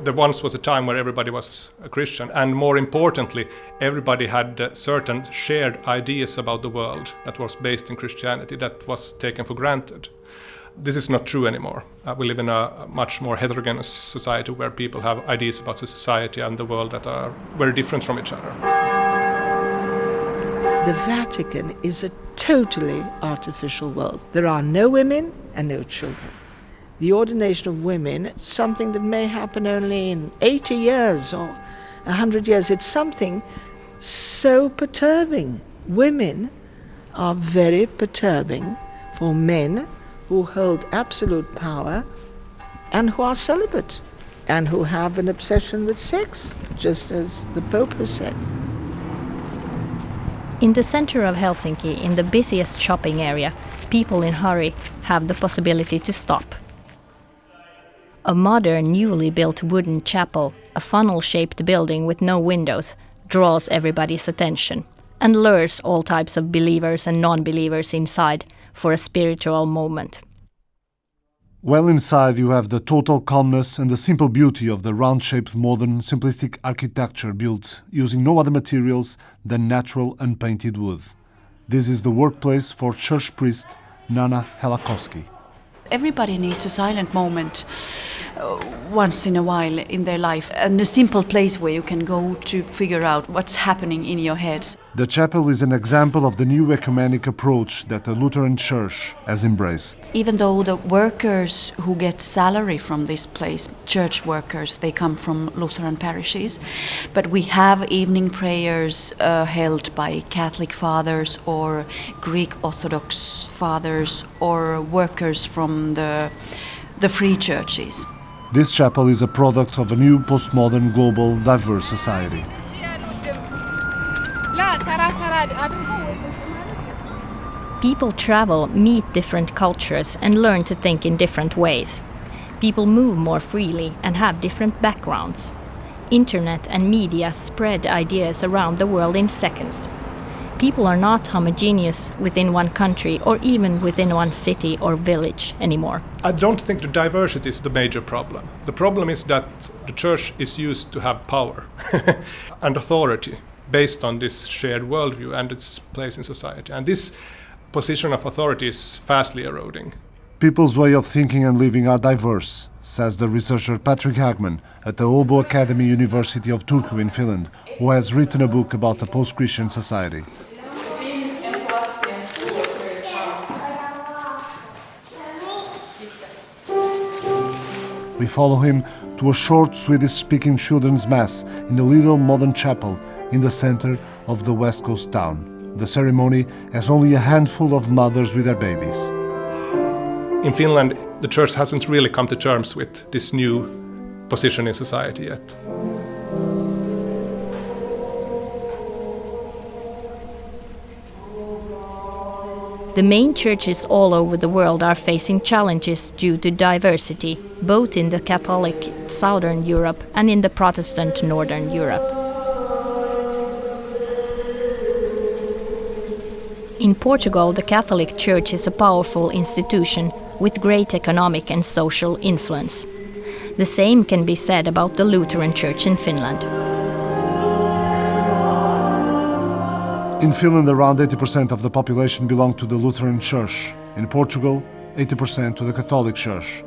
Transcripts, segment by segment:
There once was a time where everybody was a Christian, and more importantly, everybody had certain shared ideas about the world that was based in Christianity that was taken for granted. This is not true anymore. We live in a much more heterogeneous society where people have ideas about the society and the world that are very different from each other. The Vatican is a totally artificial world. There are no women and no children. The ordination of women, something that may happen only in 80 years or 100 years. It's something so perturbing. Women are very perturbing for men who hold absolute power and who are celibate and who have an obsession with sex, just as the Pope has said. In the center of Helsinki, in the busiest shopping area, people in hurry have the possibility to stop. A modern, newly built wooden chapel, a funnel-shaped building with no windows, draws everybody's attention and lures all types of believers and non-believers inside for a spiritual moment. Well inside you have the total calmness and the simple beauty of the round-shaped modern simplistic architecture built using no other materials than natural unpainted wood. This is the workplace for church priest Nana Helakowski. Everybody needs a silent moment once in a while in their life, and a simple place where you can go to figure out what's happening in your heads. The chapel is an example of the new ecumenic approach that the Lutheran Church has embraced. Even though the workers who get salary from this place, church workers, they come from Lutheran parishes, but we have evening prayers held by Catholic fathers or Greek Orthodox fathers or workers from the free churches. This chapel is a product of a new postmodern global diverse society. People travel, meet different cultures and learn to think in different ways. People move more freely and have different backgrounds. Internet and media spread ideas around the world in seconds. People are not homogeneous within one country or even within one city or village anymore. I don't think the diversity is the major problem. The problem is that the church is used to have power and authority based on this shared worldview and its place in society. And this position of authority is fastly eroding. People's way of thinking and living are diverse, says the researcher Patrick Hagman at the Åbo Akademi University of Turku in Finland, who has written a book about a post-Christian society. We follow him to a short Swedish-speaking children's mass in a little modern chapel in the center of the West Coast town. The ceremony has only a handful of mothers with their babies. In Finland, the church hasn't really come to terms with this new position in society yet. The main churches all over the world are facing challenges due to diversity, both in the Catholic Southern Europe and in the Protestant Northern Europe. In Portugal, the Catholic Church is a powerful institution with great economic and social influence. The same can be said about the Lutheran Church in Finland. In Finland, around 80% of the population belong to the Lutheran Church. In Portugal, 80% to the Catholic Church.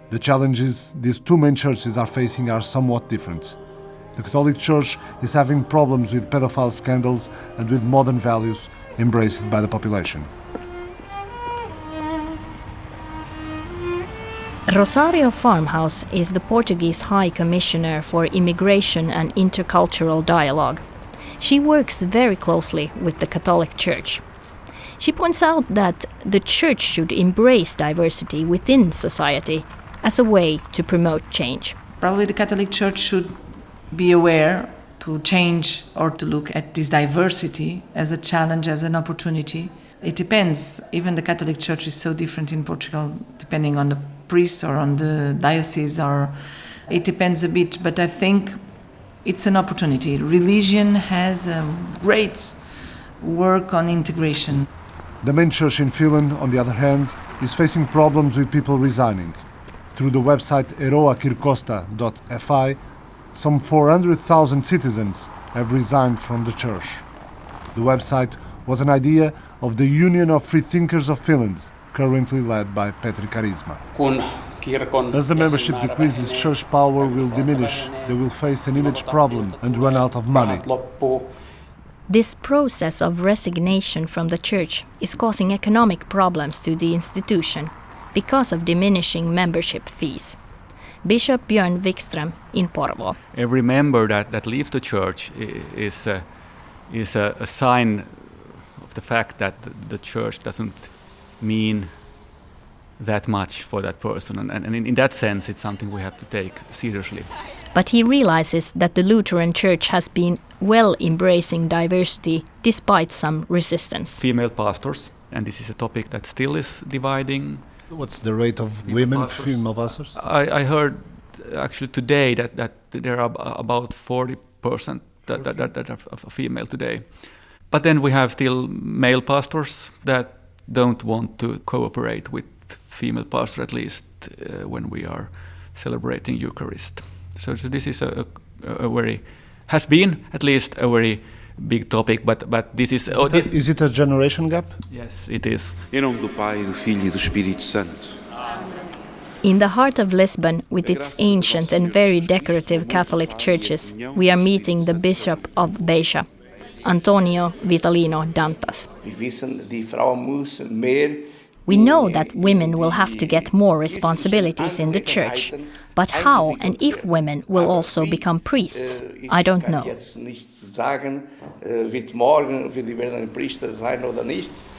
The challenges these two main churches are facing are somewhat different. The Catholic Church is having problems with pedophile scandals and with modern values embraced by the population. Rosario Farmhouse is the Portuguese High Commissioner for Immigration and Intercultural Dialogue. She works very closely with the Catholic Church. She points out that the Church should embrace diversity within society as a way to promote change. Probably the Catholic Church should be aware to change or to look at this diversity as a challenge, as an opportunity. It depends. Even the Catholic Church is so different in Portugal, depending on the priest or on the diocese, or it depends a bit, but I think it's an opportunity. Religion has a great work on integration. The main church in Finland, on the other hand, is facing problems with people resigning. Through the website eroakirkosta.fi, some 400,000 citizens have resigned from the church. The website was an idea of the Union of Free Thinkers of Finland, currently led by Petri Karisma. As the membership decreases, church power will diminish. They will face an image problem and run out of money. This process of resignation from the church is causing economic problems to the institution because of diminishing membership fees. Bishop Björn Wikström in Porvoo. Every member that leaves the church is a sign of the fact that the church doesn't mean that much for that person. And in that sense, it's something we have to take seriously. But he realizes that the Lutheran Church has been well embracing diversity despite some resistance. Female pastors, and this is a topic that still is dividing. What's the rate of female pastors? I heard actually today that there are about 40% that are female today. But then we have still male pastors that don't want to cooperate with female pastors, at least when we are celebrating Eucharist. So this is a very, has been at least a very big topic, but this is... Is it a generation gap? Yes, it is. Em nome do Pai, do Filho e do Espírito Santo. In the heart of Lisbon, with its ancient and very decorative Catholic churches, we are meeting the Bishop of Beja, Antonio Vitalino Dantas. We know that women will have to get more responsibilities in the church, but how and if women will also become priests, I don't know.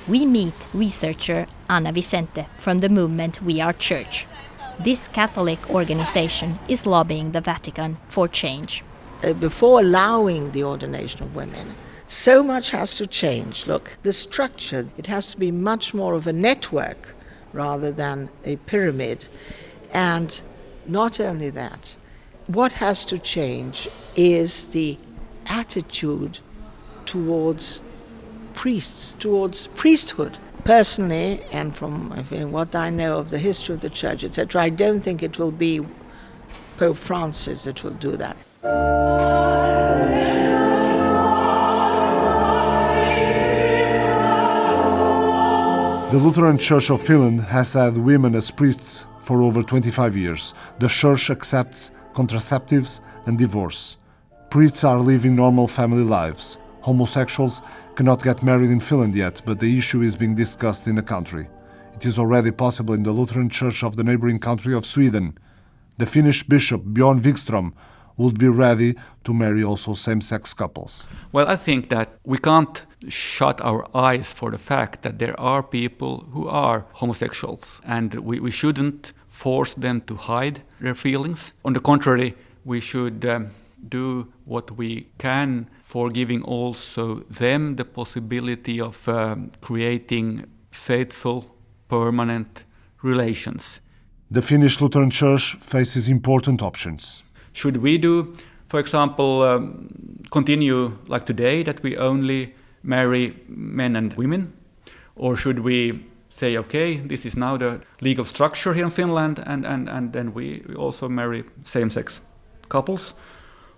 We meet researcher Ana Vicente from the movement We Are Church. This Catholic organization is lobbying the Vatican for change. Before allowing the ordination of women, so much has to change. Look, the structure, it has to be much more of a network rather than a pyramid. And not only that, what has to change is the attitude towards priests, towards priesthood. Personally, and from what I know of the history of the Church, etc., I don't think it will be Pope Francis that will do that. The Lutheran Church of Finland has had women as priests for over 25 years. The Church accepts contraceptives and divorce. Priests are living normal family lives. Homosexuals cannot get married in Finland yet, but the issue is being discussed in the country. It is already possible in the Lutheran Church of the neighboring country of Sweden. The Finnish Bishop Björn Wikström would be ready to marry also same-sex couples. Well, I think that we can't shut our eyes for the fact that there are people who are homosexuals, and we shouldn't force them to hide their feelings. On the contrary, we should do what we can for giving also them the possibility of creating faithful, permanent relations. The Finnish Lutheran Church faces important options. Should we do, for example, continue like today, that we only marry men and women? Or should we say, okay, this is now the legal structure here in Finland, and then we also marry same-sex couples?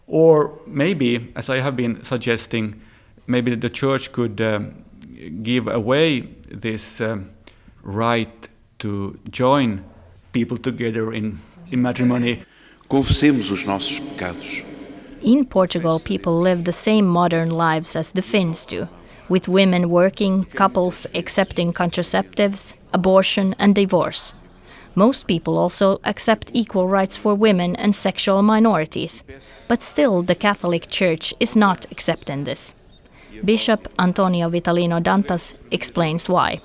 Or maybe, as I have been suggesting, maybe the church could give away this right to join people together in matrimony. Confessemos os nossos pecados. In Portugal, people live the same modern lives as the Finns do, with women working, couples accepting contraceptives, abortion and divorce. Most people also accept equal rights for women and sexual minorities, but still the Catholic Church is not accepting this. Bishop Antonio Vitalino Dantas explains why.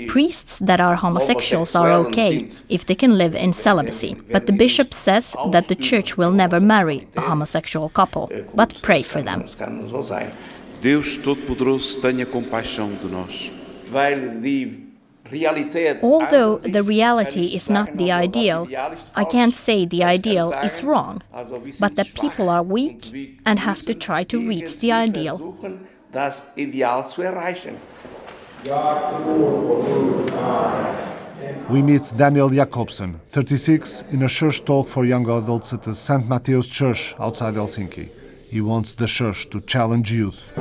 Priests that are homosexuals are okay if they can live in celibacy, but the bishop says that the church will never marry a homosexual couple, but pray for them. Deus Todo-Poderoso tenha compaixão de nós. Although the reality is not the ideal, I can't say the ideal is wrong, but that people are weak and have to try to reach the ideal. We meet Daniel Jakobsen, 36, in a church talk for young adults at the St. Matthew's Church outside Helsinki. He wants the church to challenge youth.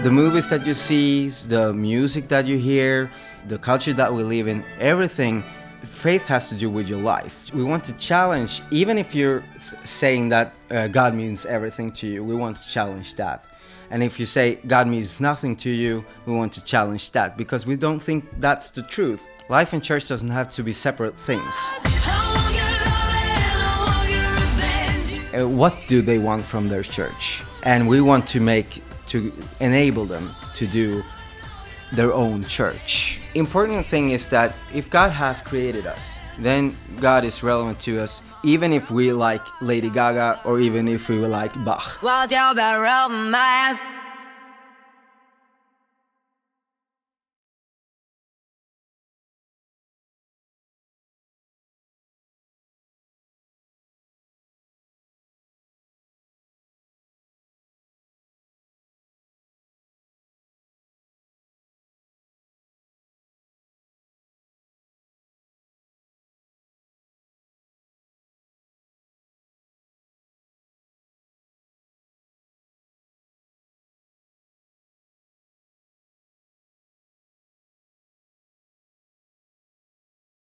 The movies that you see, the music that you hear, the culture that we live in, everything, faith has to do with your life. We want to challenge, even if you're saying that God means everything to you, we want to challenge that. And if you say God means nothing to you, we want to challenge that, because we don't think that's the truth. Life in church doesn't have to be separate things. What do they want from their church? And we want to enable them to do their own church. Important thing is that if God has created us, then God is relevant to us, even if we like Lady Gaga or even if we like Bach.